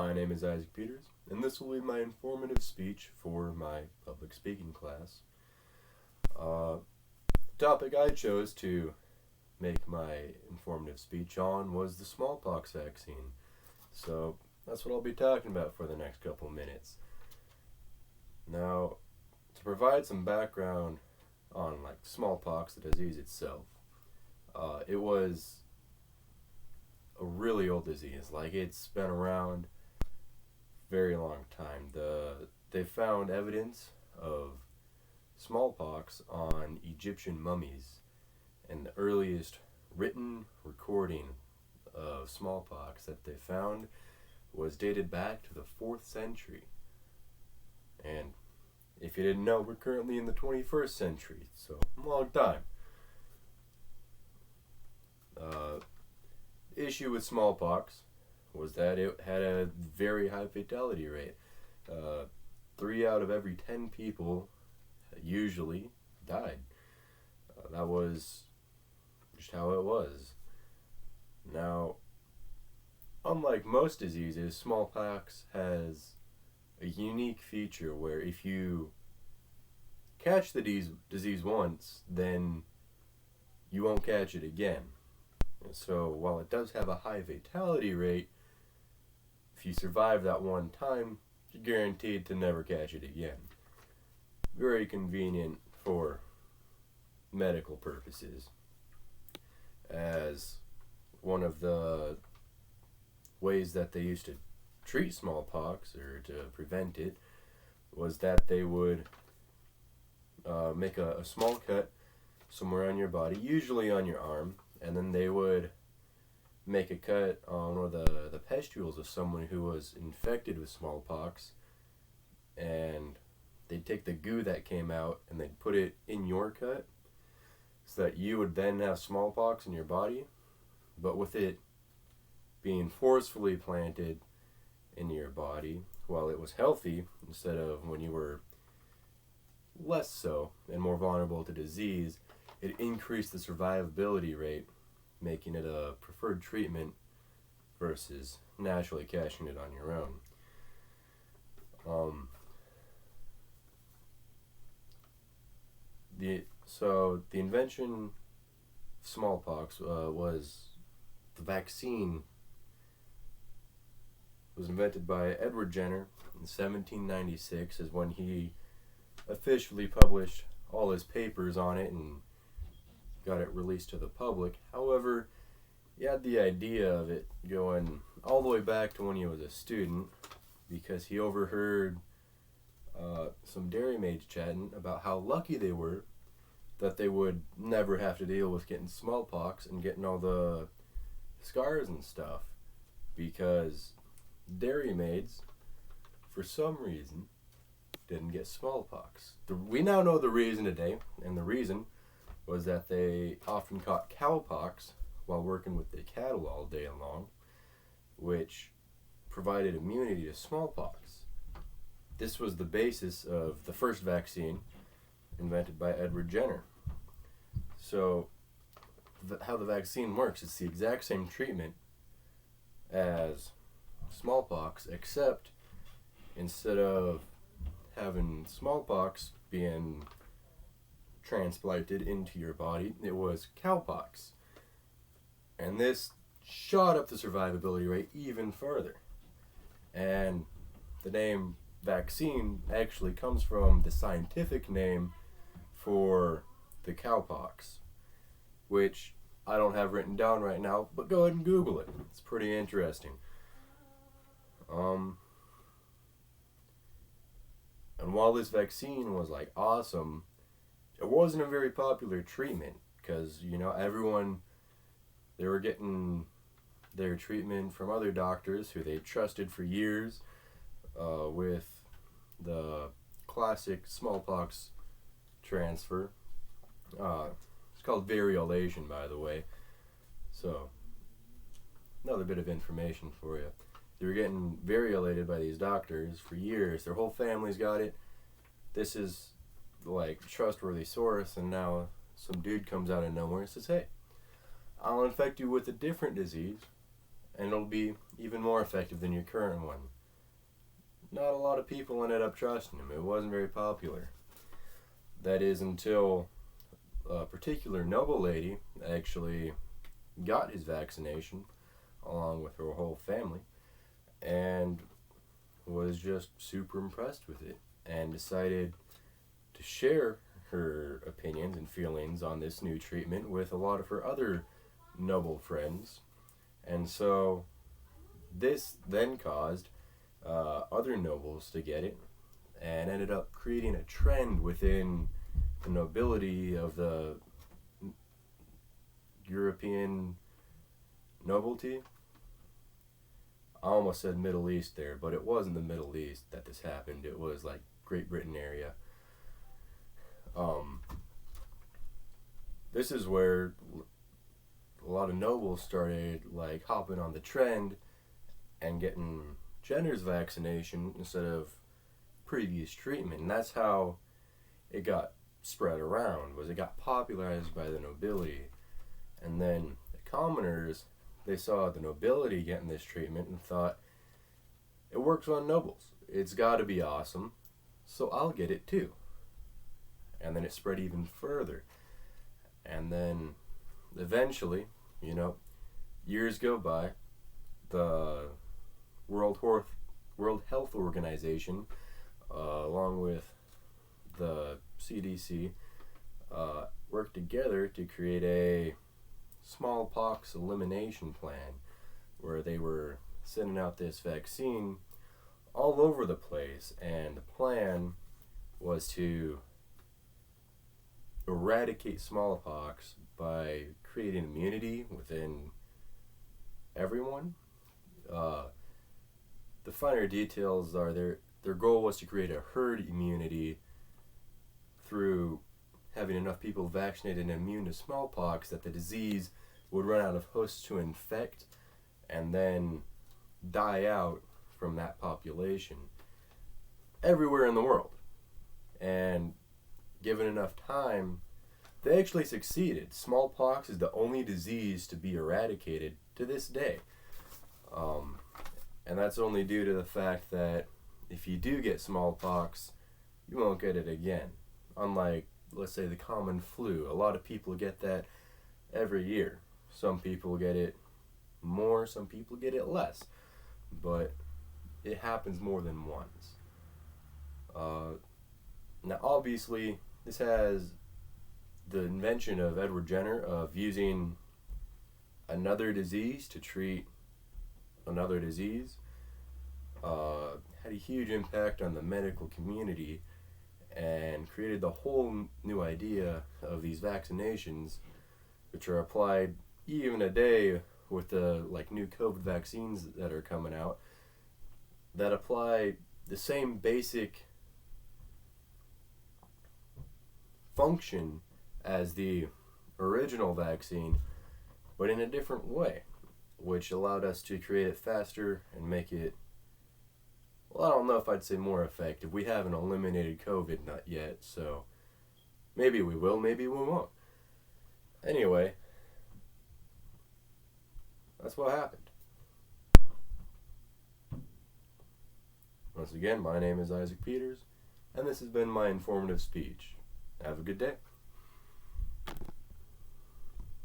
My name is Isaac Peters, and this will be my informative speech for my public speaking class. The topic I chose to make my informative speech on was the smallpox vaccine. So that's what I'll be talking about for the next couple minutes. Now, to provide some background on smallpox, the disease itself, it was a really old disease. It's been around very long time. They found evidence of smallpox on Egyptian mummies, and the earliest written recording of smallpox that they found was dated back to the 4th century. And if you didn't know, we're currently in the 21st century, so a long time. The issue with smallpox was that it had a very high fatality rate. 3 out of every 10 people usually died. That was just how it was. Now, unlike most diseases, smallpox has a unique feature where if you catch the disease once, then you won't catch it again. And so while it does have a high fatality rate, if you survive that one time, you're guaranteed to never catch it again. Very convenient for medical purposes, as one of the ways that they used to treat smallpox or to prevent it was that they would make a small cut somewhere on your body, usually on your arm, and then they would make a cut on one of the pustules of someone who was infected with smallpox, and they'd take the goo that came out and they'd put it in your cut so that you would then have smallpox in your body, but with it being forcefully planted into your body while it was healthy, instead of when you were less so and more vulnerable to disease, it increased the survivability rate, making it a preferred treatment versus naturally catching it on your own. The invention of smallpox was the vaccine was invented by Edward Jenner in 1796, is when he officially published all his papers on it and got it released to the public. However, he had the idea of it going all the way back to when he was a student, because he overheard some dairymaids chatting about how lucky they were that they would never have to deal with getting smallpox and getting all the scars and stuff, because dairymaids, for some reason, didn't get smallpox. We now know the reason today, and the reason was that they often caught cowpox while working with the cattle all day long, which provided immunity to smallpox. This was the basis of the first vaccine invented by Edward Jenner. So, how the vaccine works, it's the exact same treatment as smallpox, except instead of having smallpox being transplanted into your body, it was cowpox. And this shot up the survivability rate even further. And the name vaccine actually comes from the scientific name for the cowpox, which I don't have written down right now, but go ahead and Google it. It's pretty interesting. And while this vaccine was awesome, it wasn't a very popular treatment, because everyone, they were getting their treatment from other doctors who they trusted for years, with the classic smallpox transfer. It's called variolation, by the way. So, another bit of information for you. They were getting variolated by these doctors for years. Their whole family's got it. This is trustworthy source, and now some dude comes out of nowhere and says, "Hey, I'll infect you with a different disease, and it'll be even more effective than your current one. Not a lot of people ended up trusting him. It wasn't very popular. That is until a particular noble lady actually got his vaccination along with her whole family and was just super impressed with it and decided to share her opinions and feelings on this new treatment with a lot of her other noble friends. And so this then caused other nobles to get it and ended up creating a trend within the nobility of the European nobility. I almost said Middle East there, but it wasn't the Middle East that this happened. It was like Great Britain area. This is where a lot of nobles started like hopping on the trend and getting Jenner's vaccination instead of previous treatment. And that's how it got spread around, was it got popularized by the nobility. And then the commoners, they saw the nobility getting this treatment and thought, it works on nobles. It's got to be awesome, so I'll get it too. And then it spread even further. And then eventually, years go by, the World Health Organization, along with the CDC, worked together to create a smallpox elimination plan where they were sending out this vaccine all over the place, and the plan was to eradicate smallpox by creating immunity within everyone. The finer details are their goal was to create a herd immunity through having enough people vaccinated and immune to smallpox that the disease would run out of hosts to infect and then die out from that population everywhere in the world. And given enough time, they actually succeeded. Smallpox is the only disease to be eradicated to this day. And that's only due to the fact that if you do get smallpox, you won't get it again. Unlike, let's say, the common flu. A lot of people get that every year. Some people get it more, some people get it less. But it happens more than once. Now, obviously, this has the invention of Edward Jenner of using another disease to treat another disease had a huge impact on the medical community and created the whole new idea of these vaccinations, which are applied even today with the new COVID vaccines that are coming out, that apply the same basic function as the original vaccine, but in a different way, which allowed us to create it faster and make it, well, I don't know if I'd say more effective. We haven't eliminated COVID not yet, so maybe we will, maybe we won't. Anyway, that's what happened. Once again, my name is Isaac Peters, and this has been my informative speech. Have a good day.